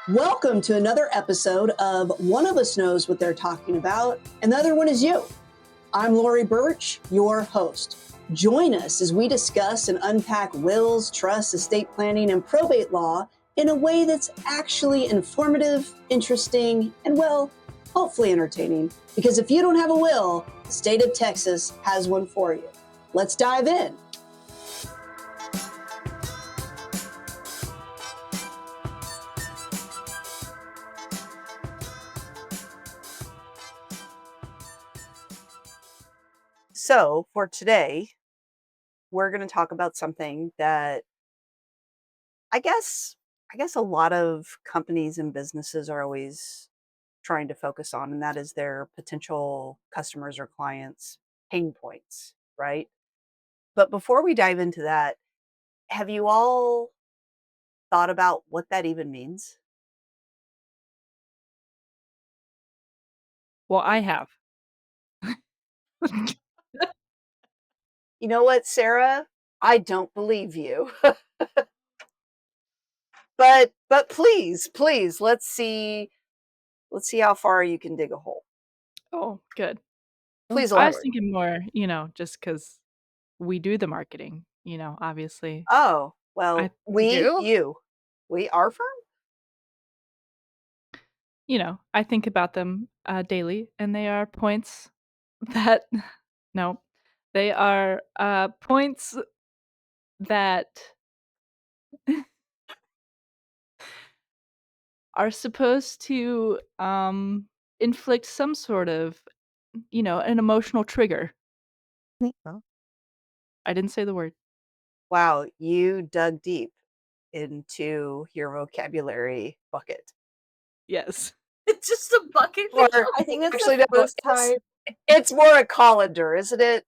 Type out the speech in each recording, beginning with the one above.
Welcome to another episode of One of Us Knows What They're Talking About, and the other one is you. I'm Lori Burch, your host. Join us as we discuss and unpack wills, trusts, estate planning, and probate law in a way that's actually informative, interesting, and, well, hopefully entertaining. Because if you don't have a will, the state of Texas has one for you. Let's dive in. So for today, we're going to talk about something that I guess a lot of companies and businesses are always trying to focus on, and that is their potential customers or clients' pain points, right? But before we dive into that, have you all thought about what that even means? Well, I have. You know what, Sarah? I don't believe you. But please, let's see how far you can dig a hole. Oh, good. Please I was elaborate. thinking more, just because we do the marketing, obviously. Oh, I well, You do? we our firm? I think about them, daily, and they are points that no, they are, points that are supposed to, inflict some sort of, an emotional trigger. Oh. I didn't say the word. Wow, you dug deep into your vocabulary bucket. Yes. It's just a bucket. Or I think that's actually, the no, first time it's more a colander, isn't it?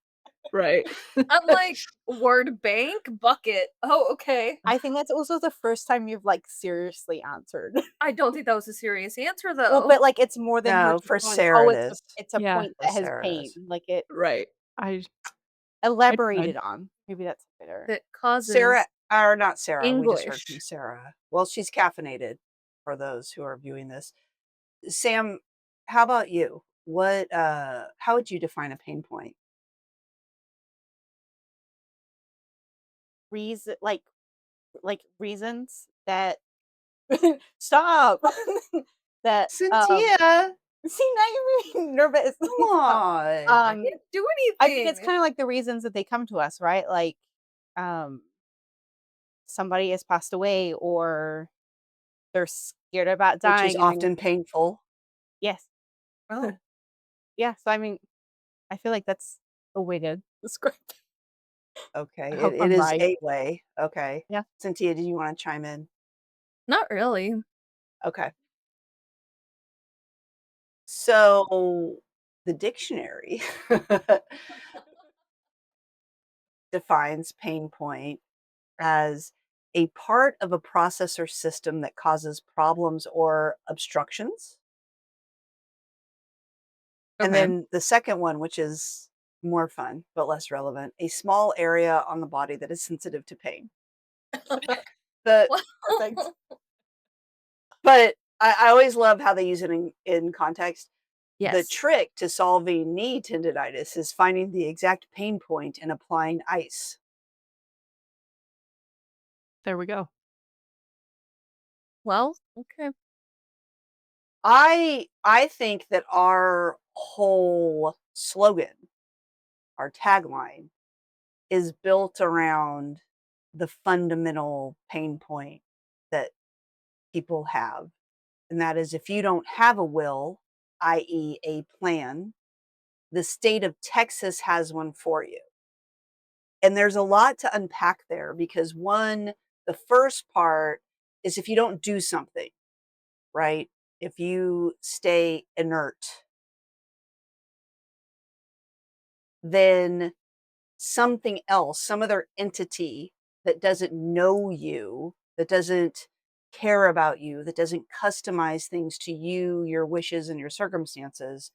Right. I'm like, word bank bucket. Oh, okay. I think that's also the first time you've, like, seriously answered. I don't think that was a serious answer though. Well, but, like, it's more than her No, just for going, Sarah "Oh, it it's a is. it's a Yeah. point For that has Sarah it pain." is. Like, it Right. I elaborated tried. on. Maybe that's better. That causes Sarah or not Sarah, we just heard from anguish. Sarah. Well, she's caffeinated for those who are viewing this. Sam, how about you? How would you define a pain point? Reason like, reasons that stop! That, Cynthia, see, now you're making me nervous. come Stop. on. I didn't do I think it's anything. kinda like the reasons that they come to us, right? Like, um, somebody has passed away or they're scared about Which is dying and then often painful. yes. Oh, Yeah, so I mean, I feel like that's a way to describe it. I Okay, it, hope it I'm is right. a way. Okay. Yeah. Cynthia, did you want to chime in? not really. Okay. So the dictionary defines pain point as a part of a process or system that causes problems or obstructions. And Okay. then the second one, which is more fun but less relevant, a small area on the body that is sensitive to pain. The Well, Perfect. but I always love how they use it in context. The yes. trick to solving knee tendonitis is finding the exact pain point and applying ice. There we go. Well, okay. I think that our whole slogan, our tagline, is built around the fundamental pain point that people have. And that is if you don't have a will, i.e., a plan, the state of Texas has one for you. And there's a lot to unpack there because one, the first part is if you don't do something, right? If you stay inert, then something else, some other entity that doesn't know you, that doesn't care about you, that doesn't customize things to you, your wishes, and your circumstances,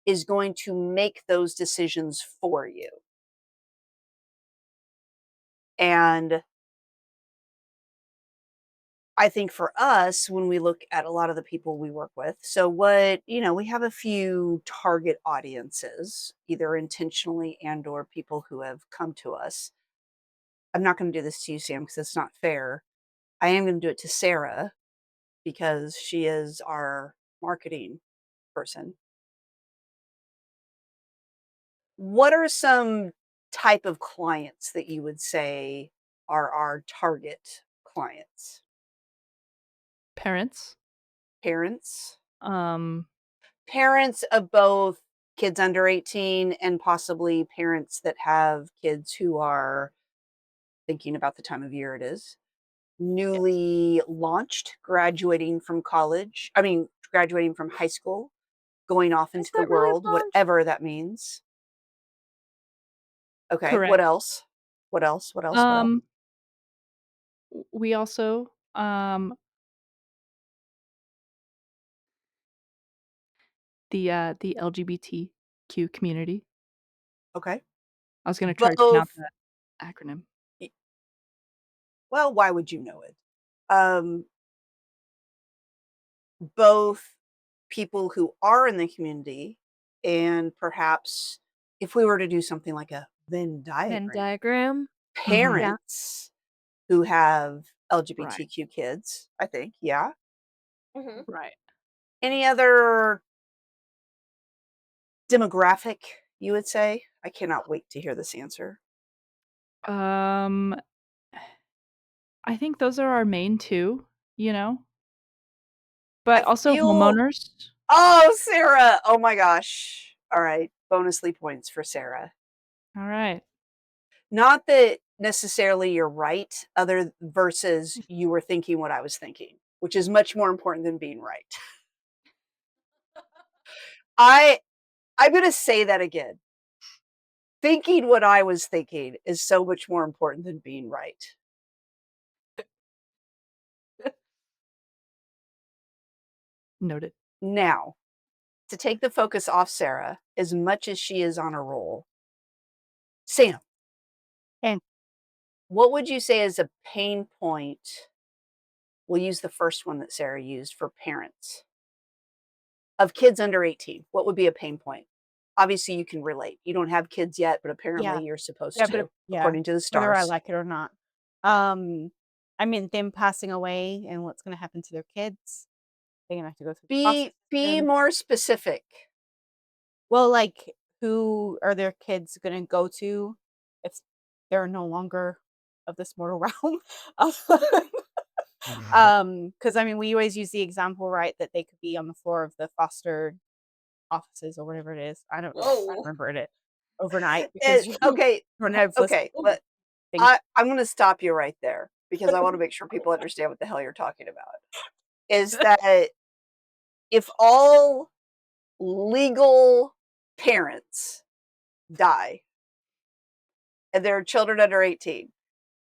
is going to make those decisions for you. And I think for us, when we look at a lot of the people we work with, so what, we have a few target audiences, either intentionally and or people who have come to us. I'm not going to do this to you, Sam, because it's not fair. I am going to do it to Sarah because she is our marketing person. What are some type of clients that you would say are our target clients? Parents. Parents? Um, Parents of both kids under 18 and possibly parents that have kids who are thinking about the time of year it is, yes. newly launched, graduating from college, graduating from high school, going off Is into the that really world, launched? whatever that means. Okay, what Correct. else? What else? What else? What else? Um, we also, the LGBTQ community. Okay. I was gonna try to pronounce Both that acronym. y well, why would you know it? Um, both people who are in the community and perhaps if we were to do something like a Venn Venn diagram, diagram. Mhm. Yeah. parents who have Right, LGBTQ kids, I think, yeah. Mhm. right. Any other demographic you would say? I cannot wait to hear this answer. Um, I think those are our main 2, you know? I But also feel homeowners. Oh, Sarah! Oh my gosh. Alright, bonusly points for Sarah. Alright. Not that necessarily you're right, other versus you were thinking what I was thinking, which is much more important than being right. I I'm gonna say that again. Thinking what I was thinking is so much more important than being right. Noted. Now, to take the focus off Sarah, as much as she is on a roll, Sam, And what would you say is a pain point? We'll use the first one that Sarah used for parents of kids under 18. What would be a pain point? Obviously, you can relate. You don't have kids yet, but apparently yeah, you're supposed yeah, to, yeah, according to the whether I stars. like it or not. Um, I mean, them passing away and what's gonna happen to their kids. They're gonna have to go through the foster Be system. more specific. Well, like, who are their kids gonna go to if they're no longer of this mortal realm? Because I mean, we always use the example, right, that they could be on the floor of the foster offices or whatever it is. I don't Whoa. remember it overnight because you Okay, run out of list okay, Ooh. but things. I'm going to stop you right there because I want to make sure people understand what the hell you're talking about. Is that if all legal parents die and there are children under 18,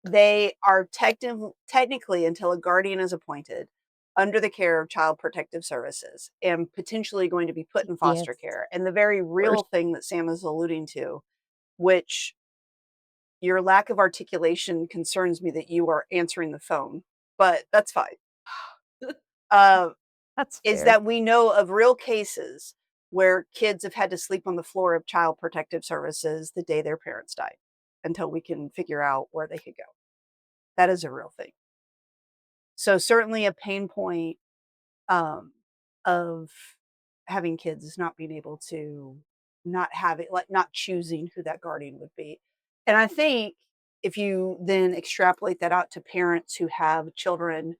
they are technically, until a guardian is appointed, under the care of Child Protective Services and potentially going to be put in foster Yes, care. And the very real worst. thing that Sam is alluding to, which your lack of articulation concerns me that you are answering the phone, but that's fine. Uh, That's is fair. that we know of real cases where kids have had to sleep on the floor of Child Protective Services the day their parents died until we can figure out where they could go. That is a real thing. So certainly a pain point um, of having kids is not being able to not have it, like not choosing who that guardian would be. And I think if you then extrapolate that out to parents who have children,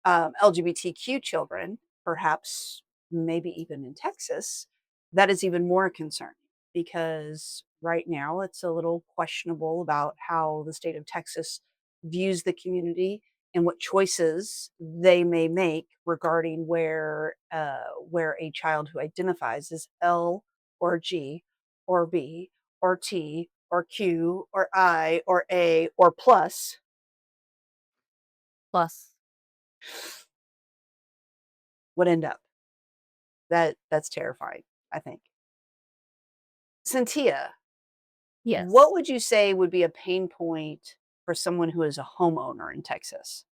LGBTQ children, perhaps maybe even in Texas, that is even more concerning because right now it's a little questionable about how the state of Texas views the community and what choices they may make regarding where a child who identifies as L or G or B or T or Q or I or A or plus Plus, would end up. That's terrifying, I think. Cynthia, what yes. would you say would be a pain point for someone who is a homeowner in Texas?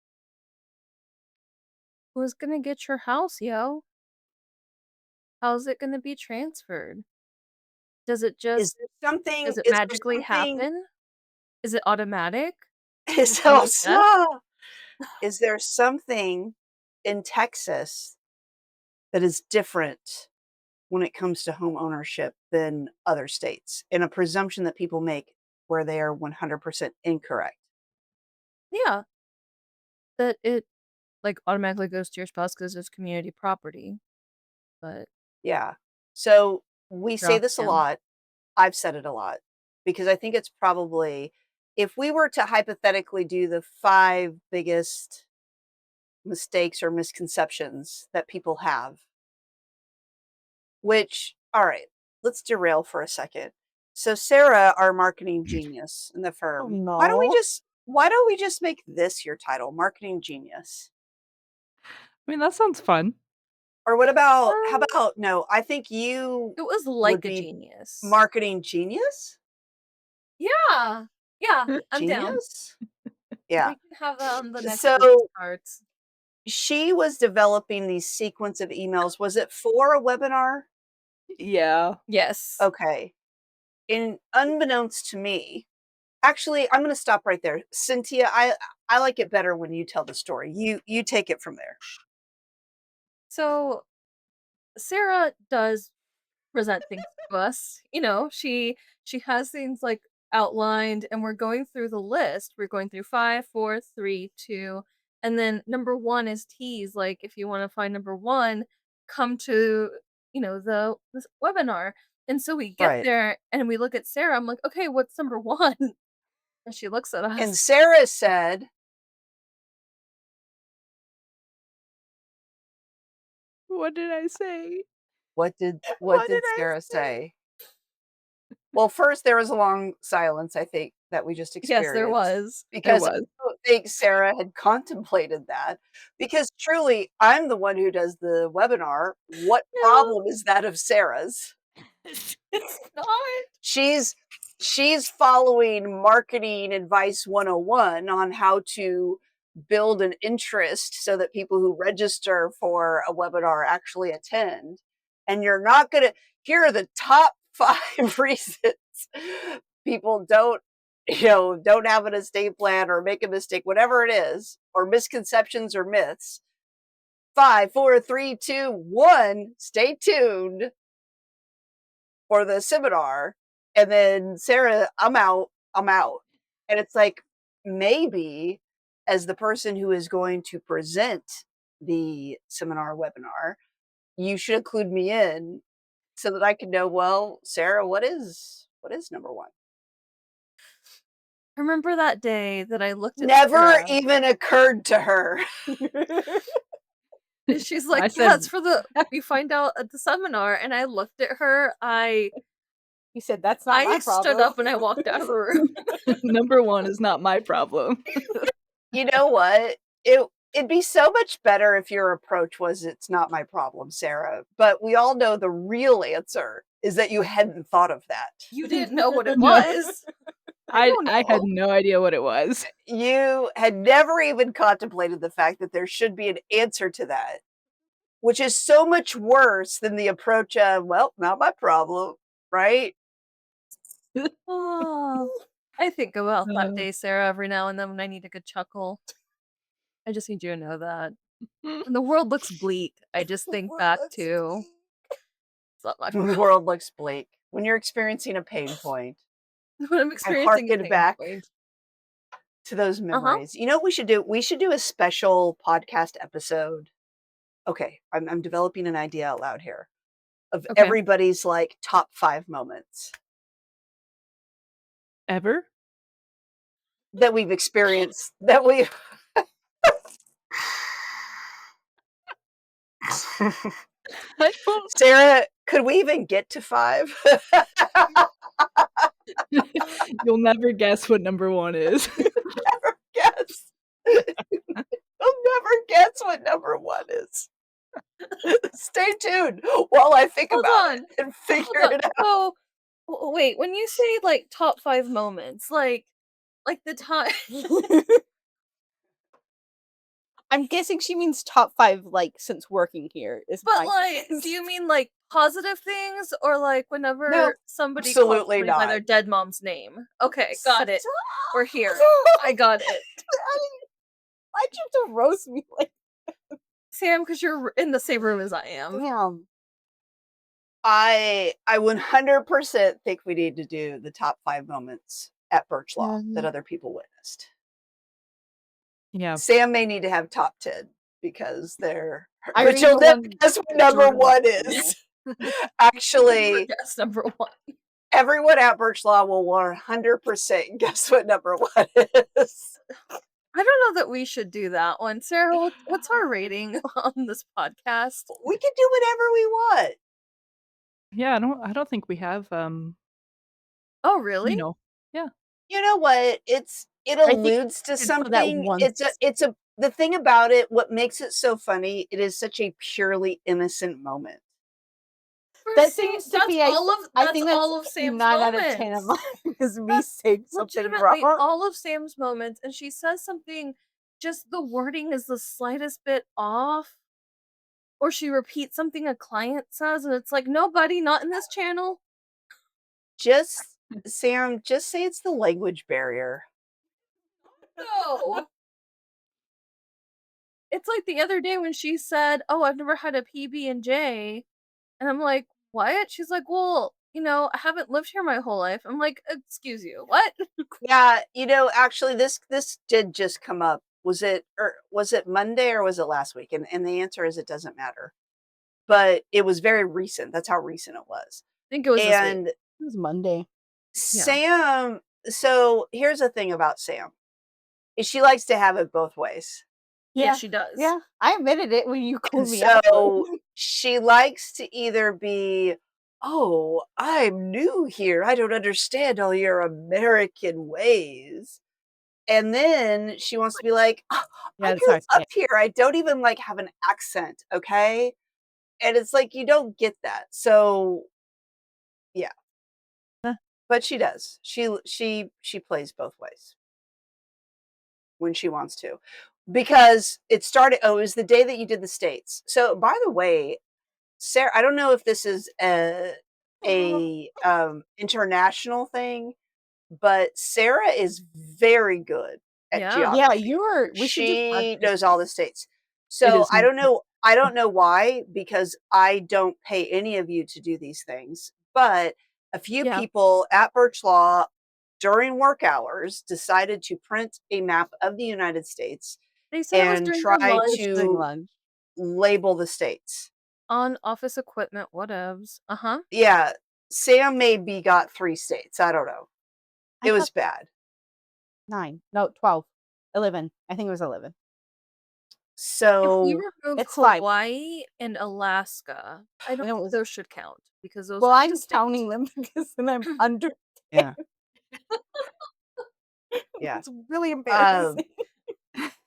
who's gonna get your house, yo? How's it gonna be transferred? Does it Is just there something does it is there magically something happen? Is it automatic? is Upon death? is there something in Texas that is different when it comes to home ownership than other states, and a presumption that people make where they are 100% incorrect? Yeah, that it, like, automatically goes to your spouse because it's community property, but Yeah. So, we say drop this a down. lot. I've said it a lot because I think it's probably if we were to hypothetically do the 5 biggest mistakes or misconceptions that people have, which all right, let's derail for a second. So Sarah, our marketing genius in the Oh firm, no. why don't we just make this your title, marketing genius? I mean, that sounds fun. Or what about how Um, about no, I think you it was would like a be genius. marketing genius? Yeah. Yeah, I'm down. Genius? Yeah. We can have that on the next business So cards. she was developing these sequence of emails. Was it for a webinar? Yeah. Yes. Okay. In unbeknownst to me, actually, I'm gonna stop right there. Cynthia, I like it better when you tell the story. You take it from there. So, Sarah does present things to us. She has things, like, outlined, and we're going through the list. We're going through 5, 4, 3, 2, and then number 1 is teased, like, if you wanna find number 1, come to, this webinar. And so we get Right. there, and we look at Sarah, I'm like, "Okay, what's number 1?" And she looks at And us. Sarah said, What did I say? what What did did I Sarah say? say? Well, first there was a long silence, I think, that we just Yes, there experienced was. There because was. I don't think Sarah had contemplated that because truly I'm the one who does the webinar. What Yeah. problem is that of Sarah's? It's not. She's she's following marketing advice 101 on how to build an interest so that people who register for a webinar actually attend. And you're not going to here are the top 5 reasons people don't have an estate plan or make a mistake, whatever it is, or misconceptions or myths. 5, 4, 3, 2, 1. Stay tuned for the seminar. And then Sarah, I'm out. I'm out. And it's like, maybe as the person who is going to present the seminar webinar, you should include me in so that I can know, well, Sarah, what is number 1? I remember that day that I looked at Never Sarah, even occurred to her. and she's like, I "Yeah, said it's for the we find out at the seminar," and I looked at her, He said, "That's not I my stood problem." up and I walked out of the room. number 1 is not my problem. You know what? It'd be so much better if your approach was, "It's not my problem, Sarah." But we all know the real answer is that you hadn't thought of that. You didn't know what it No. was. I I don't I had know. no idea what it was. You had never even contemplated the fact that there should be an answer to that, which is so much worse than the approach of, "Well, not my problem," right? Oh, I think about that Uh, day, Sarah, every now and then when I need a good chuckle. I just need you to know that. When the world looks bleak, I just think back to, "It's not my When the problem." world looks bleak, when you're experiencing a pain point, When I'm I experiencing a hearken pain back point. to those Uh-huh. memories. You know what we should do? We should do a special podcast episode. Okay, I'm developing an idea out loud here of okay. everybody's, like, top 5 moments Ever? that we've experienced that we I don't Sarah, could we even get to 5? You'll never guess what number 1 is. Never guess. You'll never guess what number 1 is. Stay tuned while I think Hold about it on. and Hold figure on. it out. So, wait, when you say, like, top 5 moments, like the time I'm guessing she means top 5, like, since working here is But, my like, guess. do you mean, like, positive things or, like, whenever No. somebody calls Absolutely somebody by not. their dead mom's name? Okay, got it. We're here. I got it. Why'd you have to roast me like Sam, because 'cause you're in the same room as I am. damn? I 100% think we need to do the top 5 moments at Burch Law that other people witnessed. Yeah. Sam may need to have top 10 because they're I but already you'll know never one guess what number Jordan 1 Peele. is. Actually, Guess number 1. everyone at Burch Law will 100% guess what number 1 is. I don't know that we should do that one. Sarah, what's our rating on this podcast? We can do whatever we want. Yeah, I don't think we have, Oh, you really? know yeah. You know what? It I think alludes to we should do that something. once. It's a the thing about it, what makes it so funny, it is such a purely innocent moment. For That Sam, seems to be I that's think that's all of Sam's 9 out of 10 of moments. mine is me That's saying something legitimately wrong. all of Sam's moments, and she says something, just the wording is the slightest bit off, or she repeats something a client says, and it's like, "No, buddy, not in this channel." Just Sam, just say it's the language barrier. No. It's like the other day when she said, "Oh, I've never had a PB&J," and I'm like, "What?" She's like, "Well, I haven't lived here my whole life." I'm like, "Excuse you, what?" Yeah, actually this did just come up. Was it Monday or was it last week? And the answer is it doesn't matter. But it was very recent. That's how recent it was. I think it was this week. And It was Monday. Yeah. Sam, so here's the thing about Sam. Is she likes to have it both ways. Yes, she does. Yeah, I admitted it when you And called me out. so she likes to either be, "Oh, I'm new here. I don't understand all your American ways." And then she wants to be like, "Oh, Yeah, I that's how grew I say up it. here. I don't even like have an accent, okay?" And it's like you don't get that. So, yeah, Huh. but she does. She plays both ways when she wants to. Because it was the day that you did the states. So, by the way, Sarah, I don't know if this is a international thing, but Sarah is very good at Yeah. Yeah, geography. we should do She practice knows all runs. the states. It So is n I don't know why, because I don't pay any of you to do these things, but a few Yeah. people at Birch Law during work hours decided to print a map of the United States They said it was and during their try lunch Just doing to lunch. label the states. on office equipment, whatevs. Uh-huh. Yeah, Sam maybe got 3 states, I don't know. I It got was bad. 9. No, 12. 11. I think it was 11. If we So remove It's 5. Hawaii and Alaska, I don't And it think was those should count because those well, aren't I'm distinct. counting them because then I'm under. yeah, yeah. It's really Um, embarrassing.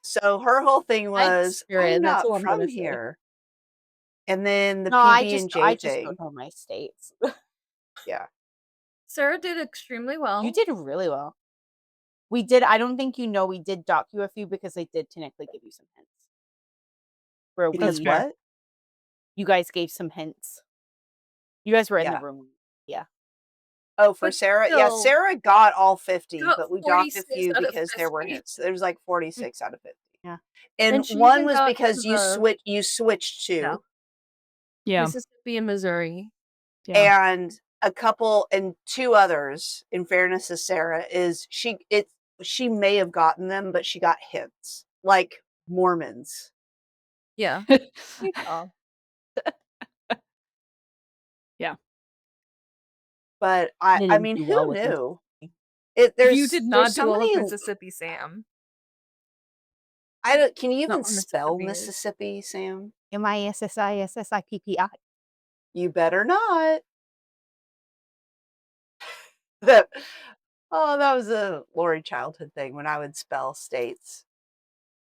so her whole thing I had was, "I'm spirit, that's not all I'm from gonna say. here." And then the No, I PB&J just don't thing. know my states. Yeah. Sarah did extremely You well. did really well. We did I don't think you know we did dock you a few because they did technically give you some hints. Where Because That's fair. what? you guys gave some hints. You guys were in the Yeah. room. Yeah. Oh, for But Sarah? Yeah, still, Sarah got all 50, got but we docked a 46 few out of because there were 50. hits. There was like 46 out of 50. Yeah. And And she one even was got to because the you switched yeah, to, Yeah, Mississippi and Missouri. yeah. and a couple and 2 others, in fairness to Sarah, is she may have gotten them, but she got hints, like Mormons. Yeah. Great job. Yeah. But I I didn't mean, do who well with knew? Mississippi. You did There's not do so well with many. Mississippi, Sam. I don't Can you Not even where spell Mississippi is. Mississippi, Sam? MISSISSIPPI. You better not. That Oh, that was a Lori childhood thing when I would spell states,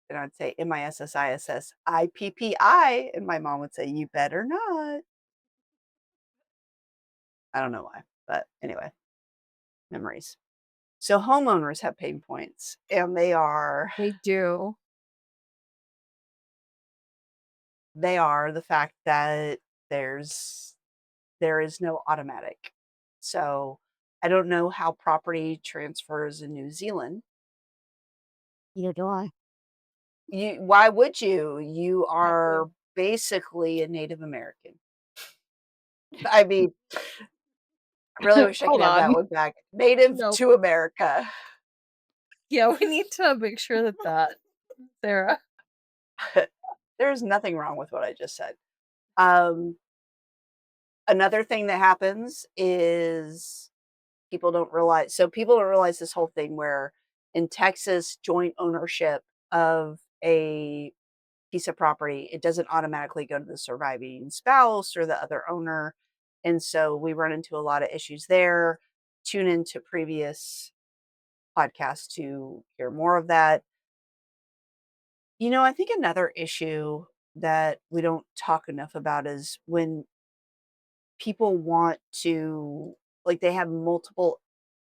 and I'd say MISSISSIPPI, and my mom would say, "You better not." I don't know why, but anyway, memories. So homeowners have pain points, and they are They do. they are the fact that there's there is no automatic. So, I don't know how property transfers in New Zealand. Neither do I. Why would you? You Exactly. are basically a Native American. I mean, I really wish I could Hold have that on. one back. Native Nope. to America. Yeah, we need to make sure that Sarah. There's nothing wrong with what I just said. Um, Another thing that happens is people don't realize this whole thing where in Texas, joint ownership of a piece of property, it doesn't automatically go to the surviving spouse or the other owner. And so we run into a lot of issues there. Tune into previous podcasts to hear more of that. I think another issue that we don't talk enough about is when people want to, like, they have multiple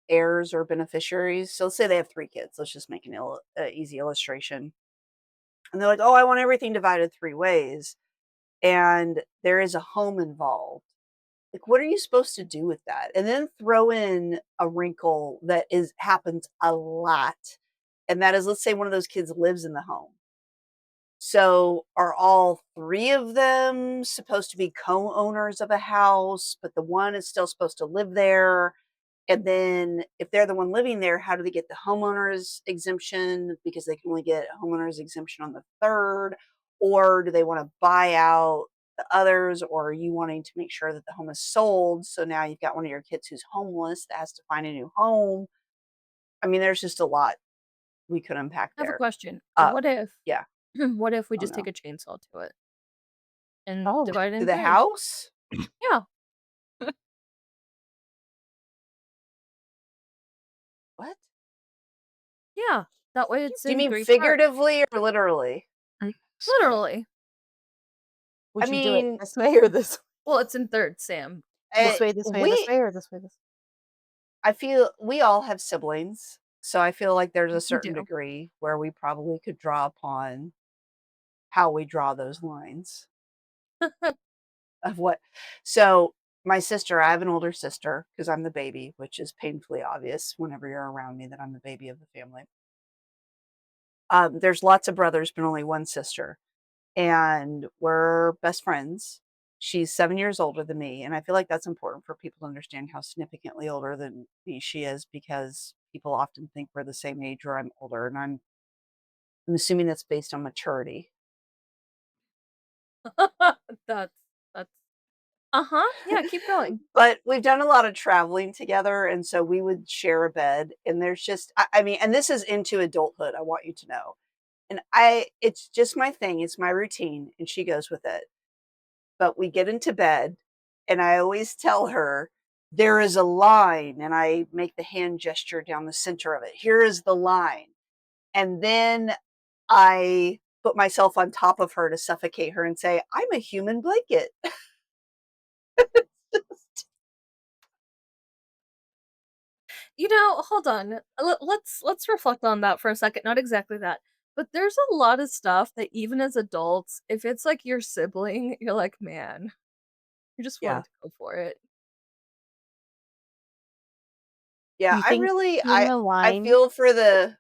heirs or beneficiaries. So let's say they have 3 kids. Let's just make an easy illustration. And they're like, "Oh, I want everything divided 3 ways." And there is a home involved. Like, what are you supposed to do with that? And then throw in a wrinkle that is happens a lot. And that is, let's say one of those kids lives in the home. So are all 3 of them supposed to be co-owners of a house, but the one is still supposed to live there? And then if they're the one living there, how do they get the homeowner's exemption? Because they can only get a homeowner's exemption on the 3rd. Or do they wanna buy out the others? Or are you wanting to make sure that the home is sold, so now you've got one of your kids who's homeless that has to find a new home? I mean, there's just a lot we could unpack I have a there. question. Uh, What if yeah. what if we Oh, just take no. a chainsaw to it and Oh, divide it To in the 3? house? Yeah, What? yeah. That way it's Do you in mean 3 parts. figuratively or literally? Literally. I would you do it mean, this way or this Well, it's in thirds, Sam. this eh, way, this way, this we way, or this way, this I feel we all have siblings, so I feel like there's a We certain do. degree where we probably could draw upon how we draw those lines of what. So, my sister, I have an older sister because 'cause I'm the baby, which is painfully obvious whenever you're around me that I'm the baby of the family. There's lots of brothers, but only one sister, and we're best friends. She's 7 years older than me, and I feel like that's important for people to understand how significantly older than me she is, because people often think we're the same age or I'm older, and I'm assuming that's based on maturity. That's that's Uh-huh. Yeah, keep going. But we've done a lot of traveling together, and so we would share a bed, and there's just I mean, and this is into adulthood, I want you to know. And it's just my thing, it's my routine, and she goes with it. But we get into bed, and I always tell her, "There is a line," and I make the hand gesture down the center of it. "Here is the line." And then I put myself on top of her to suffocate her and say, "I'm a human blanket." Hold on. Let's reflect on that for a second. Not exactly that. But there's a lot of stuff that even as adults, if it's like your sibling, you're like, "Man, you're just Yeah. willing to go for it." Yeah, You I think really doing a I line feel for the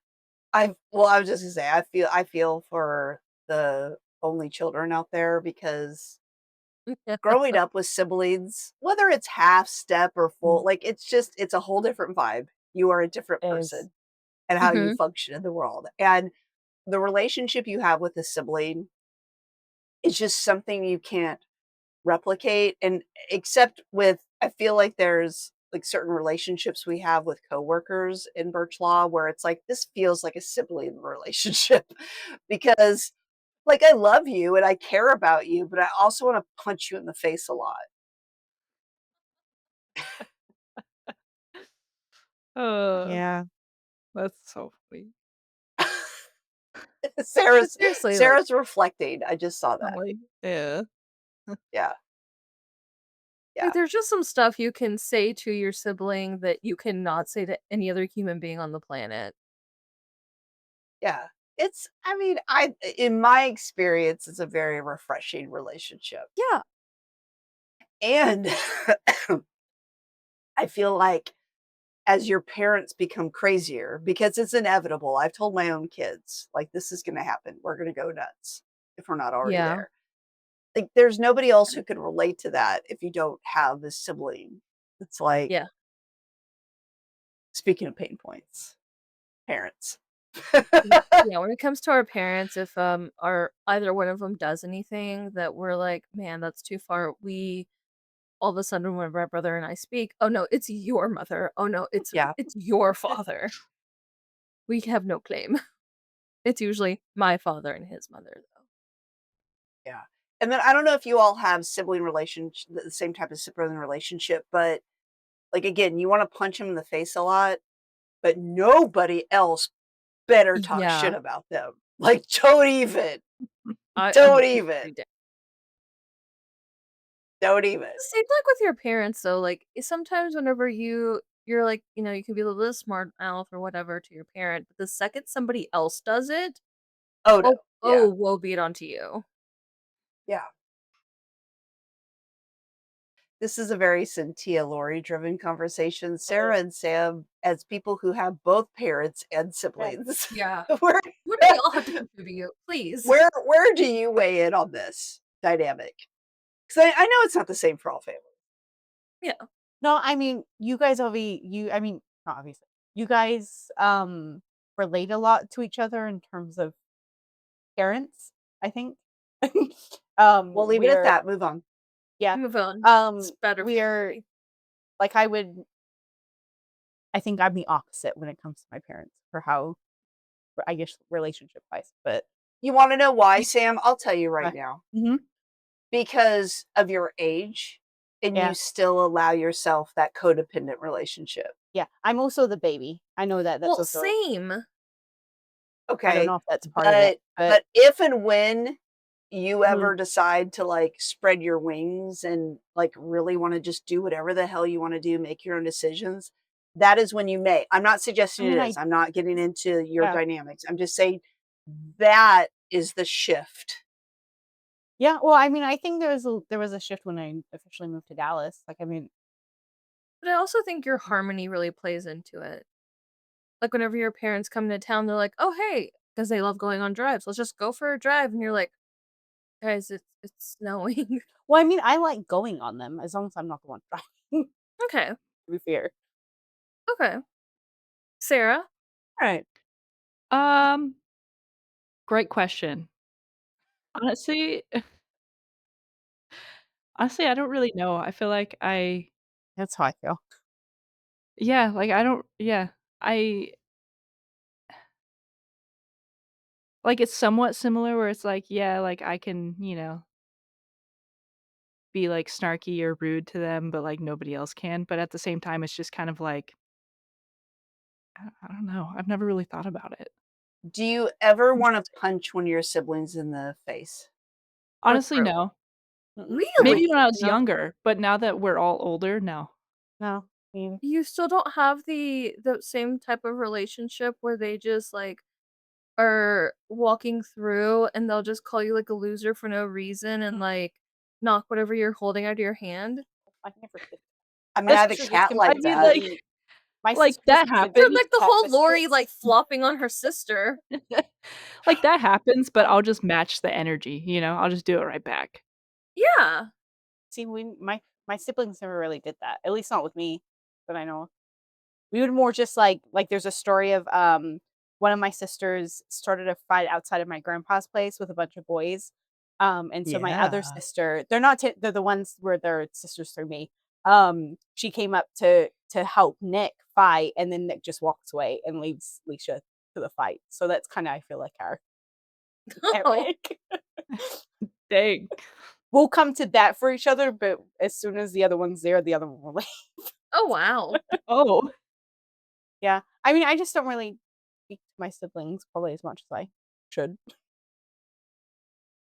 I was just gonna say, I feel for the only children out there because growing up with siblings, whether it's half step or full, like, it's a whole different vibe. You are a different is person and how you Mhm. function in the world, and the relationship you have with a sibling is just something you can't replicate, and except with I feel like there's, like, certain relationships we have with coworkers in Birch Law where it's like, this feels like a sibling relationship because, like, I love you and I care about you, but I also wanna punch you in the face a lot. Uh, yeah. that's so funny. But Sarah's seriously, like Sarah's reflecting, I just saw I'm that. like, yeah. Yeah, yeah, there's just some stuff you can say to your sibling that you cannot say to any other human being on the planet. yeah. I mean, in my experience, it's a very refreshing relationship. Yeah. And I feel like as your parents become crazier, because it's inevitable. I've told my own kids, like, this is going to happen. We're going to go nuts if we're not already Yeah. there. Like, there's nobody else who can relate to that if you don't have a sibling. It's like, Yeah. speaking of pain points, parents. Yeah, when it comes to our parents, if our either one of them does anything that we're like, man, that's too far, we all of a sudden when my brother and I speak, oh no, it's your mother. Oh no, Yeah. it's your father. We have no claim. It's usually my father and his mother though. Yeah. And then I don't know if you all have sibling relationship, the same type of sibling relationship, but like again, you want to punch him in the face a lot, but nobody else better talk shit Yeah, about them. Like, don't even. I'm Don't even. pretty down. Don't even. It seems like with your parents though, like sometimes whenever you're like, you can be a little smart mouth or whatever to your parent, but the second somebody else does it, Oh no. Yeah. woe be it onto you. Yeah. This is a very Cynthia Lori driven conversation. Sarah and Sam, as people who have both parents and Yes. siblings, Yeah. where What do we all have to contribute? Please. where do you weigh in on this dynamic? Because I know it's not the same for all families. Yeah. No, I mean, you guys I mean, not obviously. You guys relate a lot to each other in terms of parents, I think. We'll leave it at We're that. Move on. yeah. Move on. It's better for We're me. like I think I'm the opposite when it comes to my parents for how I guess relationship wise, but You want to know why, Sam? I'll tell you right now. mm-hmm. Because of your age, and you Yeah. still allow yourself that codependent relationship. Yeah. I'm also the baby. I know that that's Well, also same. I don't Okay. know if that's part of it, but But if and when you mhm. ever decide to like spread your wings and like really want to just do whatever the hell you want to do, make your own decisions, that is when you may. I'm not I suggesting it mean is. I'm not getting into your yeah. dynamics. I'm just saying that is the shift. Yeah, well, I mean, I think there was a shift when I officially moved to Dallas. Like, I mean, But I also think your harmony really plays into it. Like whenever your parents come to town, they're like, "Oh, hey," because they love going on drives. Let's just go for a drive, and you're like, "Guys, it's snowing." well, I mean, I like going on them as long as I'm not the one driving. Okay, To be fair. okay. Sarah, All right. Um, Great question. Honestly honestly, I don't really know. I feel like That's how I feel. yeah, like, I don't yeah. I like, it's somewhat similar where it's like, yeah, like, I can, be, like, snarky or rude to them, but, like, nobody else can, but at the same time, it's just kind of like, I don't know. I've never really thought about it. Do you ever want to interesting. punch one of your siblings in the face? Or Honestly, throat. no. Mm-mm. Really? Maybe when I was No, younger, but now that we're all older, no. no. I mean, You still don't have the same type of relationship where they just like are walking through and they'll just call you like a loser for no reason and like knock whatever you're holding out of your hand. I never did. I mean, My I have a sister just cat like I mean, that. completely. like My like, sister just that Or happens. completely like the cut whole Lori biscuits. like flopping on her sister. Like, that happens, but I'll just match the energy, I'll just do it right back. Yeah. See, my siblings never really did that. At least not with me that I know of. We would more just like there's a story of one of my sisters started a fight outside of my grandpa's place with a bunch of boys. And so my other Yeah. sister, they're the ones where they're sisters through me. She came up to help Nick fight, and then Nick just walks away and leaves Leisha to the fight. So that's kind of I feel like our Oh. dynamic. Dang. We'll come to that for each other, but as soon as the other one's there, the other one will leave. Oh wow. Oh. Yeah. I mean, I just don't really speak to my siblings probably as much as I should.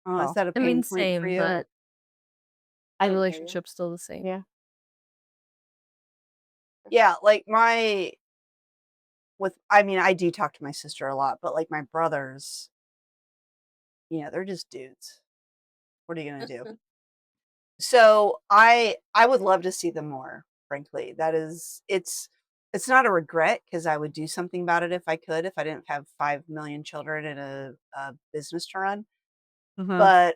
Oh, is Well, that a I pain mean point for same, you? but I the didn't hear you. relationship's still the same. Yeah. Yeah, like my I mean, I do talk to my sister a lot, but, like, my brothers, they're just dudes. What are you gonna do? So, I would love to see them more, frankly. That is it's not a regret because I would do something about it if I could, if I didn't have 5,000,000 children and a business to run. Mhm. But,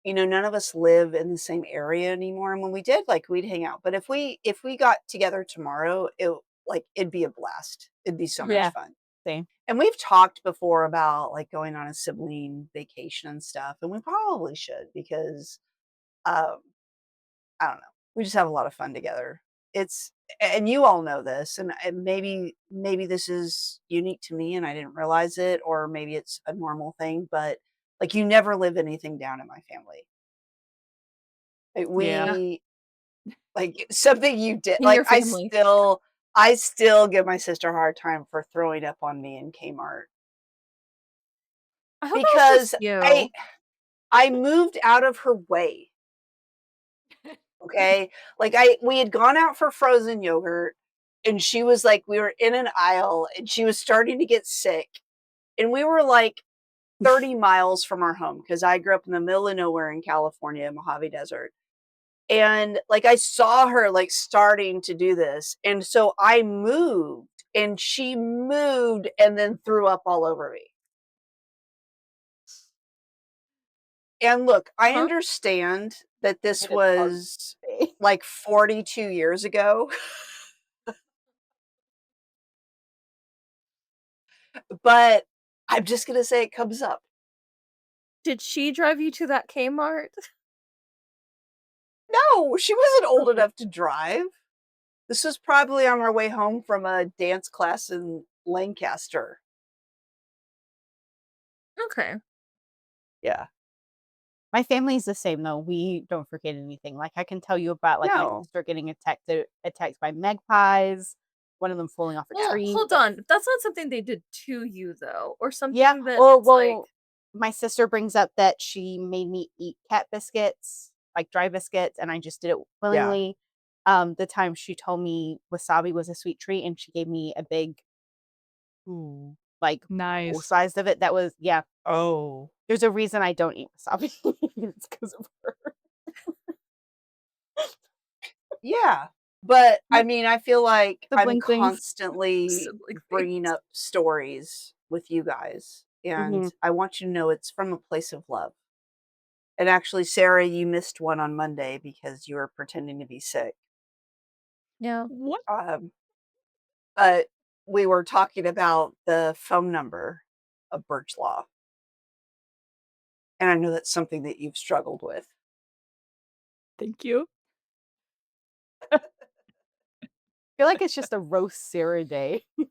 none of us live in the same area anymore, and when we did, like, we'd hang out. But if we got together tomorrow, it'd be a blast. It'd be so much Yeah, fun. same. And we've talked before about, like, going on a sibling vacation and stuff, and we probably should because, um, I don't know, we just have a lot of fun together. It's and you all know this, and maybe this is unique to me and I didn't realize it, or maybe it's a normal thing, but, like, you never live anything down in my family. Like, Yeah. Yeah, something you did in like, your family. I still give my sister a hard time for throwing up on me in Kmart I hope that was just because I you. I moved out of her way, okay? Like, we had gone out for frozen yogurt, and she was like we were in an aisle, and she was starting to get sick, and we were, like, 30 miles from our home because I grew up in the middle of nowhere in California, Mojave Desert. And, like, I saw her, like, starting to do this, and so I moved, and she moved and then threw up all over me. And look, I Uh-huh. understand that this It is hard was, to say. like, 42 years ago, but I'm just gonna say it comes up. Did she drive you to that Kmart? No, she wasn't old Okay. enough to drive. This was probably on our way home from a dance class in Lancaster. Okay. Yeah. My family's the same though. We don't forget anything. Like I can tell you about like my No. sister getting attacked by magpies, one of them falling off a Well, tree. hold on. That's not something they did to you though, or Yeah. something that Well, it's like, well, my sister brings up that she made me eat cat biscuits, like dry biscuits, and I just did it Yeah. willingly. The time she told me wasabi was a sweet treat, and she gave me a big, like bowl Nice. size of it. That was yeah. Oh. There's a reason I don't eat wasabi. It's because of her. Yeah, but, I Yep. mean, I feel like I'm Sibling things. constantly sibling bringing things. up stories with you guys, and Hmm. I want you to know it's from a place of love. And actually, Sarah, you missed one on Monday because you were pretending to be sick. Yeah. What? Um, but we were talking about the phone number of Burch Law, and I know that's something that you've struggled with. Thank you. I feel like it's just a roast Sarah day. No,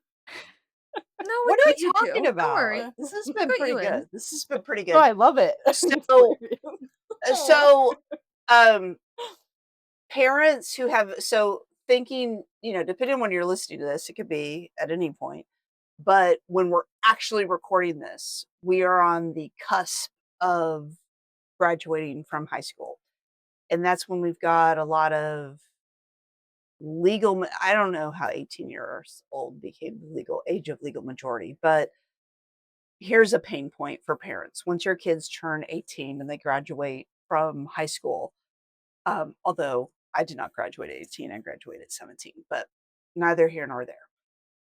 we What are got you you talking too. Don't about? worry. This has We been got pretty you in. good. This has been pretty No, good. I love it. It's So, hilarious. Aw. so, um parents who have thinking, depending on when you're listening to this, it could be at any point, but when we're actually recording this, we are on the cusp of graduating from high school. And that's when we've got a lot of I don't know how 18 years old became the legal age of legal majority, but here's a pain point for parents. Once your kids turn 18 and they graduate from high school, although I did not graduate at 18, I graduated at 17, but neither here nor there.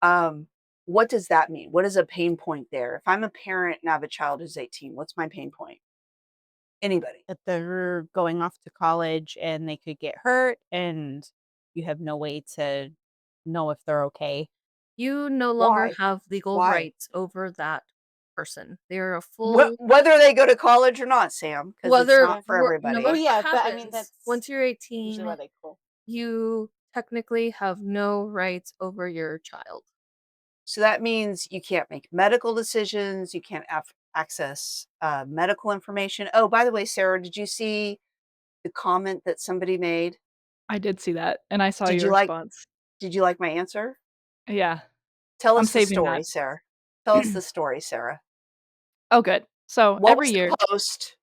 Um, what does that mean? What is a pain point there? If I'm a parent and I have a child who's 18, what's my pain point? Anybody? That they're going off to college and they could get hurt, and you have no way to know if they're okay. You no longer Why? have legal Why? rights over that person. They're a full Whether they go to college or not, Sam, because it's whether not Yeah. for no Well, matter everybody. what yeah, but I mean happens, that's once you're usually why 18, they call. you technically have no rights over your child. So that means you can't make medical decisions. You can't access medical information. Oh, by the way, Sarah, did you see the comment that somebody made? I did see that, and I saw Did your you like? response. Did you like my answer? Yeah, Tell I'm us the saving story, that. Sarah. Tell us the story, Sarah. Oh, good. So What every was the year post?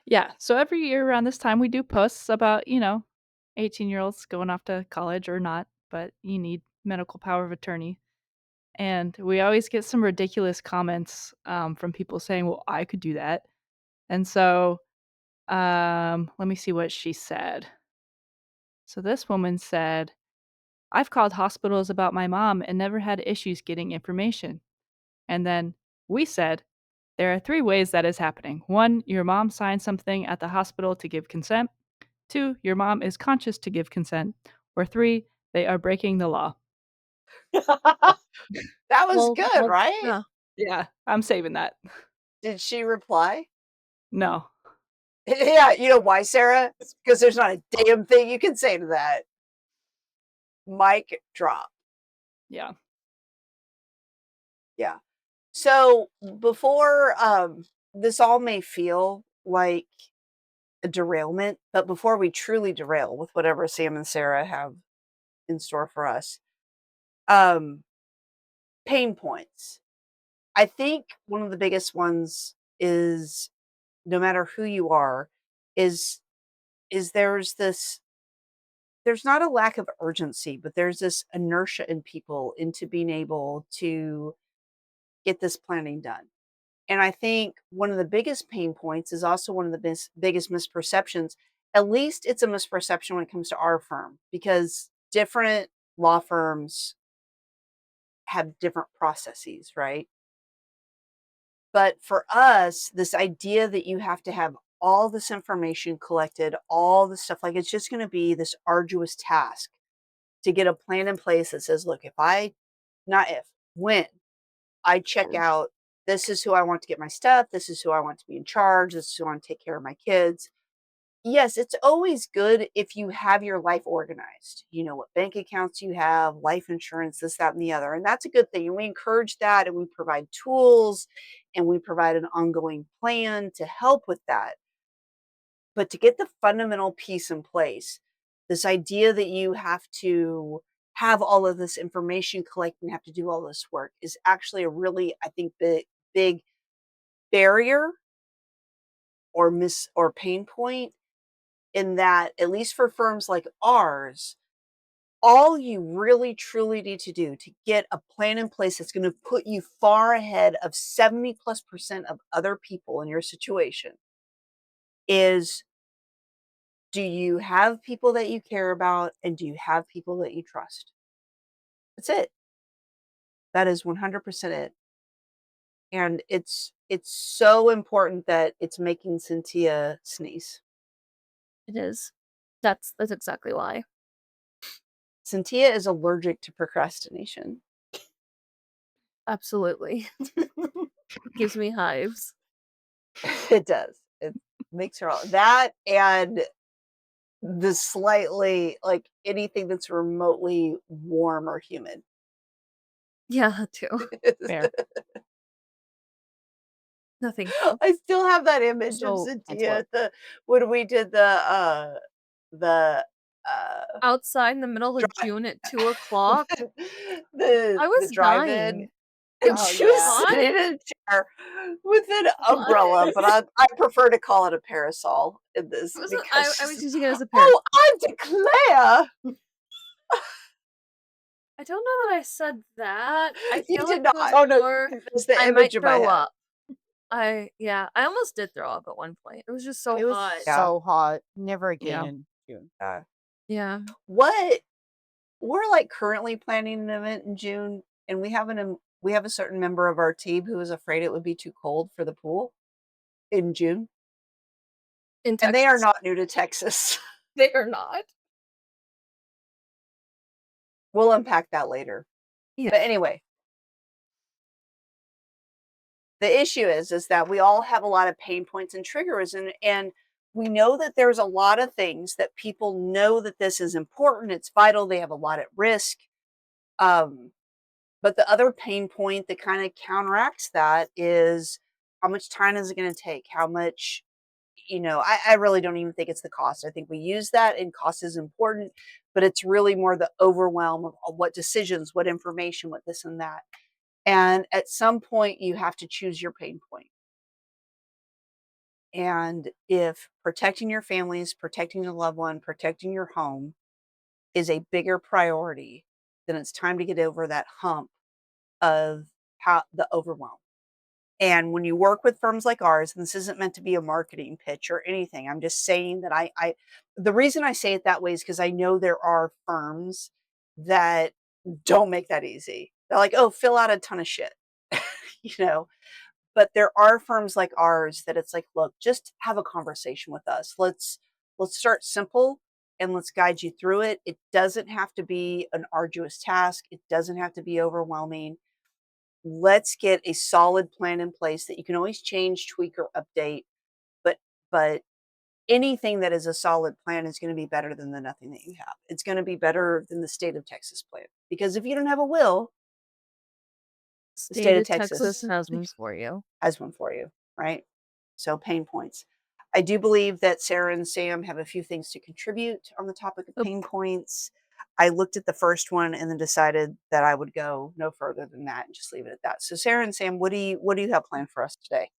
yeah, so every year around this time, we do posts about, 18-year-olds going off to college or not, but you need medical power of attorney. and we always get some ridiculous comments from people saying, "Well, I could do that." And so, let me see what she said. So this woman said, "I've called hospitals about my mom and never had issues getting information." And then we said, "There are 3 ways that is happening. 1, your mom signed something at the hospital to give consent. 2, your mom is conscious to give consent. Or 3, they are breaking the law." That was Well, good, well, right? yeah. Yeah, I'm saving that. Did she reply? No. Yeah, you know why, Sarah? Because there's not a damn thing you can say to that. Mic drop. Yeah. Yeah. So before this all may feel like a derailment, but before we truly derail with whatever Sam and Sarah have in store for us, um, pain points. I think one of the biggest ones is no matter who you are, is is there's not a lack of urgency, but there's this inertia in people into being able to get this planning done. And I think one of the biggest pain points is also one of the biggest misperceptions. At least it's a misperception when it comes to our firm because different law firms have different processes, right? But for us, this idea that you have to have all this information collected, all the stuff, like it's just going to be this arduous task to get a plan in place that says, look, if I, not if, when I check out, this is who I want to get my stuff, this is who I want to be in charge, this is who I want to take care of my kids. Yes, it's always good if you have your life organized. You know what bank accounts you have, life insurance, this, that, and the other. And that's a good thing. And we encourage that and we provide tools and we provide an ongoing plan to help with that. But to get the fundamental piece in place, this idea that you have to have all of this information collected and have to do all this work is actually a really, I think, big barrier or pain point in that, at least for firms like ours, all you really truly need to do to get a plan in place that's going to put you far ahead of 70+% of other people in your situation is, do you have people that you care about and do you have people that you trust? That's it. That is 100% it. And it's so important that it's making Cynthia sneeze. It is. That's exactly why. Cynthia is allergic to procrastination. Absolutely. Gives me hives. It does. It makes her all that and the slightly like anything that's remotely warm or humid. Yeah, that too. Fair. No, thank you. I still have that image of So Cynthia at the when we did the uh outside in the middle of dri- June at 2 o'clock, I the was drive-in dying. and Oh she was yeah. Hot? sitting in a chair with an What? umbrella, but I prefer to call it a parasol in this It was because I she's was using it as a oh, parasol. I declare I don't know that I said that. I you feel did like it was not. Oh no. more It's the I image might in my throw head. up. I almost did throw up at one point. It was just so It was hot. Yeah. so hot. Never again Yeah. in June. Yeah. What we're like currently planning an event in June, and we have a certain member of our team who is afraid it would be too cold for the pool in June, In and they are Texas. not new to Texas. They are not. We'll unpack that later. Yeah. But anyway, the issue is that we all have a lot of pain points and triggers, and we know that there's a lot of things that people know that this is important, it's vital, they have a lot at risk. Um, but the other pain point that kind of counteracts that is how much time is it going to take? How much, I really don't even think it's the cost. I think we use that and cost is important, but it's really more the overwhelm of what decisions, what information, what this and that. And at some point, you have to choose your pain point. And if protecting your families, protecting your loved one, protecting your home is a bigger priority, then it's time to get over that hump of how the overwhelm. And when you work with firms like ours, and this isn't meant to be a marketing pitch or anything, I'm just saying that the reason I say it that way is because I know there are firms that don't make that easy. They're like, oh, fill out a ton of shit, you know. But there are firms like ours that it's like, look, just have a conversation with us. Let's start simple and let's guide you through it. It doesn't have to be an arduous task. It doesn't have to be overwhelming. Let's get a solid plan in place that you can always change, tweak, or update. But anything that is a solid plan is going to be better than the nothing that you have. It's going to be better than the state of Texas plan. Because if you don't have a will, the state of Texas has one for you. has one for you, right? So pain points. I do believe that Sarah and Sam have a few things to contribute on the topic of pain points. I looked at the first one and then decided that I would go no further than that and just leave it at that. So Sarah and Sam, what do you have planned for us today?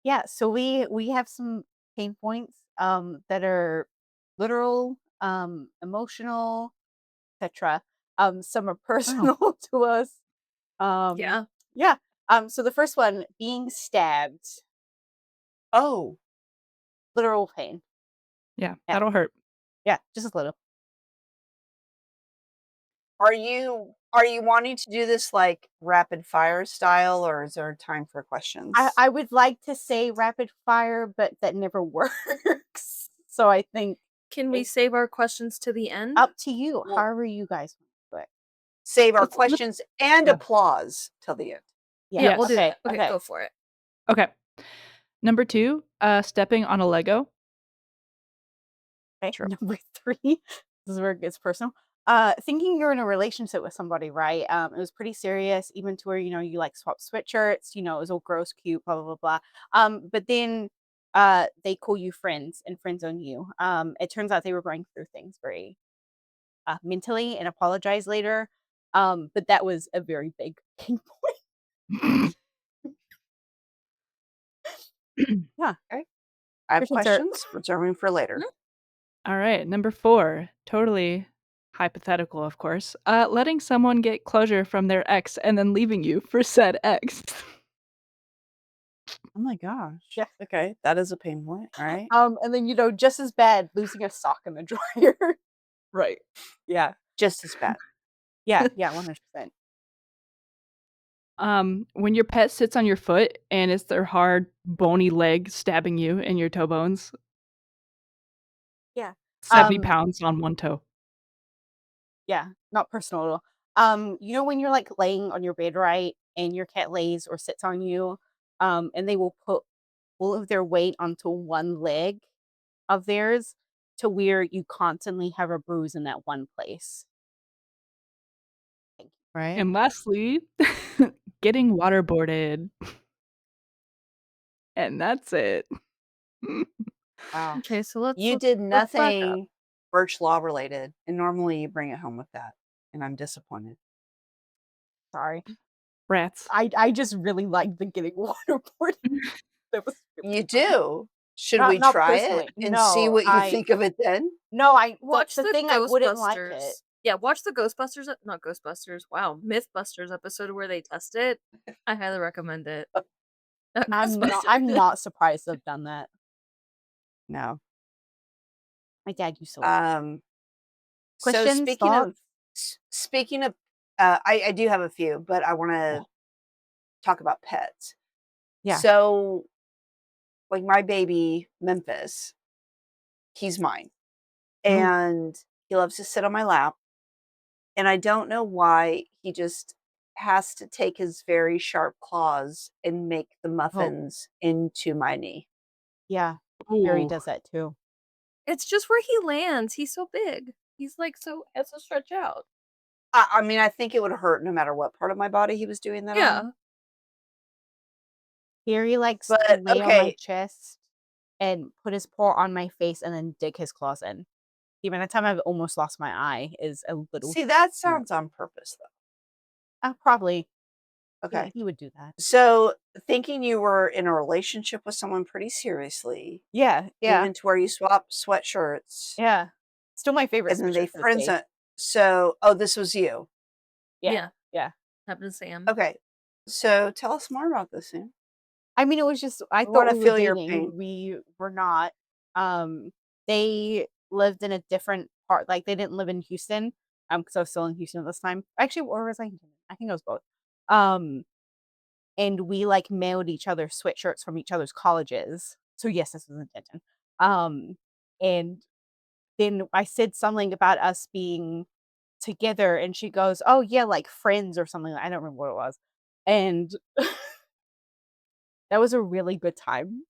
Yeah, so we have some pain points that are literal, emotional, etc. Some are personal to us. Yeah. Yeah. So the first one, being stabbed, Oh, literal pain. Yeah, Yeah. that'll hurt. Yeah, just a little. are you wanting to do this like rapid fire style, or is there time for questions? I would like to say rapid fire, but that never works. So I think Can we save our questions to the end? up to you, Well- however you guys want to do it. Save our Let's- questions and yeah. applause till the end. Yeah, Yeah, we'll do okay, that. Okay, okay. go for it. Okay. Number 2, stepping on a Lego. Okay. Sure. Number 3, this is where it gets personal. Thinking you're in a relationship with somebody, right? It was pretty serious, even to where, you like swap sweatshirts, it was all gross, cute, blah, blah, blah, blah. But then they call you friends and friends on you. It turns out they were going through things very mentally and apologize later. But that was a very big pain point. Yeah. I have Christian, sir. questions, reserving for later. All right, number 4, totally hypothetical, of course. Letting someone get closure from their ex and then leaving you for said ex. Oh my gosh. Yeah. Okay, that is a pain point. All right. And then, just as bad, losing a sock in the dryer. Right. Yeah. Just as bad. Yeah, 100%. When your pet sits on your foot and it's their hard, bony leg stabbing you in your toe bones. Yeah. 70 pounds on one toe. Yeah, not personal at all. When you're like laying on your bed, right, and your cat lays or sits on you, and they will put all of their weight onto one leg of theirs to where you constantly have a bruise in that one place. Right. And lastly, getting waterboarded. And that's it. Wow. Okay, so let's You let's- did let's back up. nothing Birch Law related, and normally you bring it home with that, and I'm disappointed. Sorry. Rats. I just really like the getting waterboarded. That was really You do. Should Not- we not try personally. it and see No, what you I- think of it then? No, Watch the the thing Ghostbusters. I wouldn't like it. Yeah, watch the Ghostbusters. Not Ghostbusters. Wow, MythBusters episode where they test it. I highly recommend it. I'm not surprised they've done that. No. My dad used to like So Questions, speaking of, I do have a few, but I want to talk about pets. Yeah. So, like my baby Memphis, he's mine, and he loves to sit on my lap, and I don't know why he just has to take his very sharp claws and make the muffins into my knee. Yeah, Barry Ooh. does that too. It's just where he lands. He's so big. He's like has to stretch out. I mean, I think it would hurt no matter what part of my body he was doing that Yeah. on. Barry likes But, to lay on my okay. chest and put his paw on my face and then dig his claws in. The amount of time I've almost lost my eye is a little. See, that sounds on purpose, though. Probably. Okay. Yeah, he would do that. So, thinking you were in a relationship with someone pretty seriously, Yeah. even to where you swap sweatshirts, Yeah. Still my favorite. and then they sweatshirt to this friends day. it. So, oh, this was you. Yeah. Yeah. Yeah. happened to Sam. Okay. So tell us more about this, Sam. I mean, it was just I We thought wanna we were feel your pain. dating. We were not. They lived in a different part. Like they didn't live in Houston. Because I was still in Houston at this time. Actually, or was I in Houston? I think I was both. And we like mailed each other sweatshirts from each other's colleges. So yes, this was in Denton. And then I said something about us being together, and she goes, "Oh yeah, like friends or something." I don't remember what it was, and that was a really good time.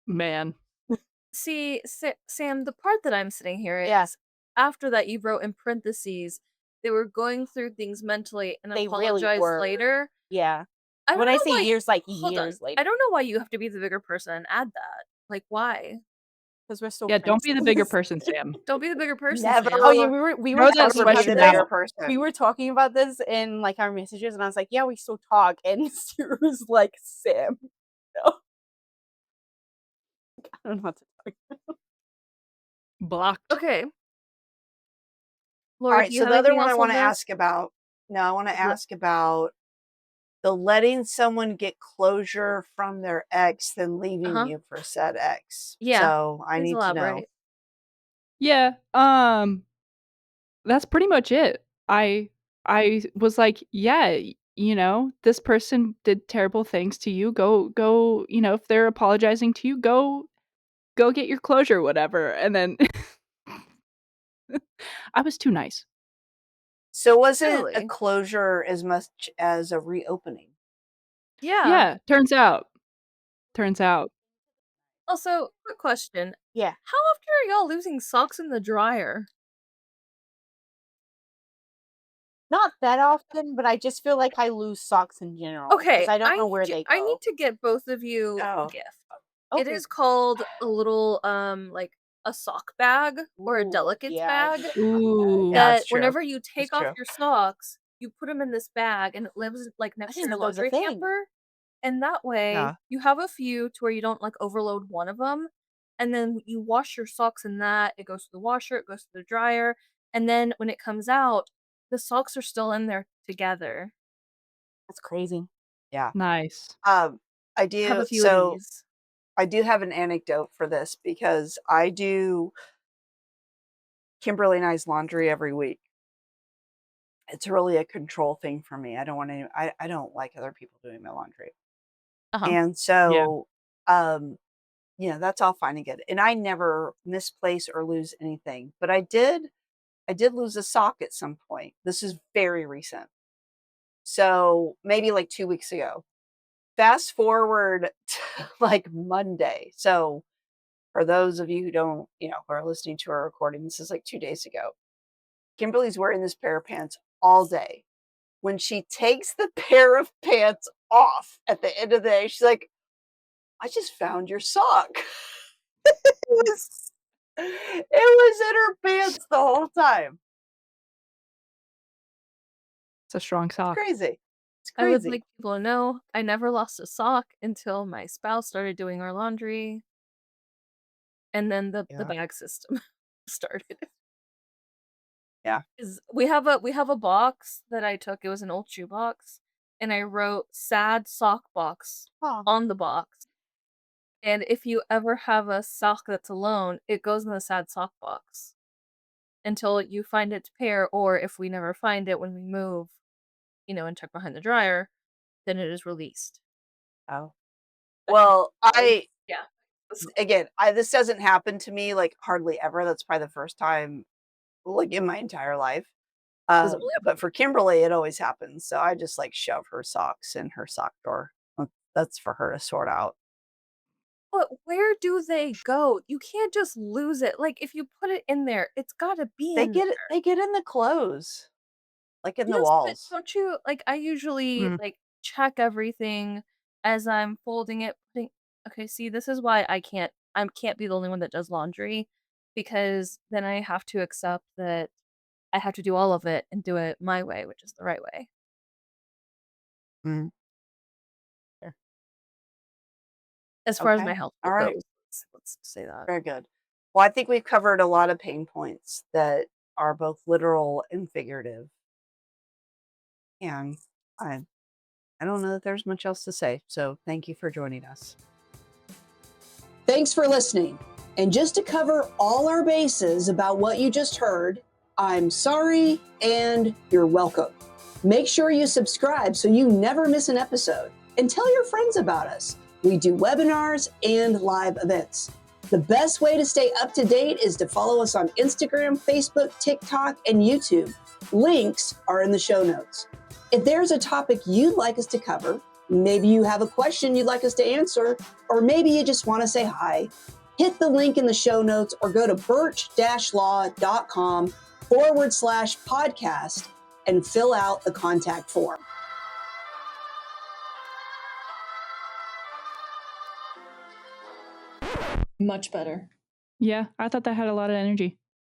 Man. See, Sam, the part that I'm sitting here Yeah. is after that you wrote in parentheses they were going through things mentally and They really apologized were. later. Yeah. I don't When I know say why. years, like Hold on. years later, I don't know why you have to be the bigger person and add that. Like, why? because we're still Yeah, don't be the bigger friends. person, Sam. Don't be the bigger person, Never Sam. Oh yeah, we were Throw that ever be talking the sweatshirt bigger out. we person. were talking about this in like our messages, and I was like, "Yeah, we still talk," and Sierra was like, "Sam, no." I don't know what to talk. Blocked. Okay. All Laura, right, do you so have the other anything one I else on wanna this? ask about no, I wanna Le- ask about the letting someone get closure from their ex, then leaving Uh-huh. you for said ex. Yeah. So I Please need to know. elaborate. Yeah, that's pretty much it. I was like, "Yeah, this person did terrible things to you. Go, if they're apologizing to you, go get your closure, whatever." And then I was too nice. So wasn't a Really? closure as much as a reopening? Yeah. Yeah, turns out. Also, quick question. Yeah, How often are y'all losing socks in the dryer? not that often, but I just feel like I lose socks in general because Okay, I don't know where they I need go. to get both of you a Oh, gift. It Okay. is called a little like a sock bag or a Ooh, delicates yeah, I bag need a sock bag. yeah, Ooh. it's that true. whenever you It's take off true. your socks, you put them in this bag and it lives like I next to didn't your know that was a laundry thing. hamper. And that way Yeah. you have a few to where you don't like overload one of them. And then you wash your socks in that. It goes to the washer, it goes to the dryer. And then when it comes out, the socks are still in there together. That's crazy. Yeah. Nice. Um, I I have a do few of so these. I do have an anecdote for this because I do Kimberly and I's laundry every week. It's really a control thing for me. I don't want I don't like other people doing my laundry. Uh-huh. And Yeah. so, um, that's all fine and good. And I never misplace or lose anything, but I did lose a sock at some point. This is very recent. So, maybe like 2 weeks ago. Fast forward to like Monday. So, for those of you who don't, who are listening to our recording, this is like 2 days ago. Kimberly's wearing this pair of pants all day. When she takes the pair of pants off at the end of the day, she's like, "I just found your sock." was it was in her pants the whole time. It's a strong It's sock. crazy. It's I would crazy. like people to know I never lost a sock until my spouse started doing our laundry, and then the Yeah. bag system started. Yeah. Is we have a box that I took. It was an old shoe box, and I wrote "sad sock box" Oh, on the box. And if you ever have a sock that's alone, it goes in the sad sock box until you find its pair, or if we never find it when we move, and check behind the dryer, then it is released. Oh. Well, So, I yeah. That's again, this doesn't happen to me like hardly ever. That's probably the first time like in my entire life. does it really But for Kimberly, it always happens. So I just like shove her socks in her sock drawer. That's for her to sort out. But where do they go? You can't just lose it. Like, if you put it in there, it's gotta be They in get it. there. They get in the clothes, like in the Yes, but walls. don't you like, I usually, Mm. like, check everything as I'm folding it, putting okay, see, this is why I can't be the only one that does laundry, because then I have to accept that I have to do all of it and do it my way, which is the right way. Mm. Sure. As far as my Okay. All household right. goes, let's say that. Very good. Well, I think we've covered a lot of pain points that are both literal and figurative. And I don't know that there's much else to say. So thank you for joining us. Thanks for listening. And just to cover all our bases about what you just heard, I'm sorry and you're welcome. Make sure you subscribe so you never miss an episode. And tell your friends about us. We do webinars and live events. The best way to stay up to date is to follow us on Instagram, Facebook, TikTok, and YouTube. Links are in the show notes. If there's a topic you'd like us to cover, maybe you have a question you'd like us to answer, or maybe you just want to say hi, hit the link in the show notes or go to burch-law.com/podcast and fill out the contact form. Much better. Yeah, I thought that had a lot of energy.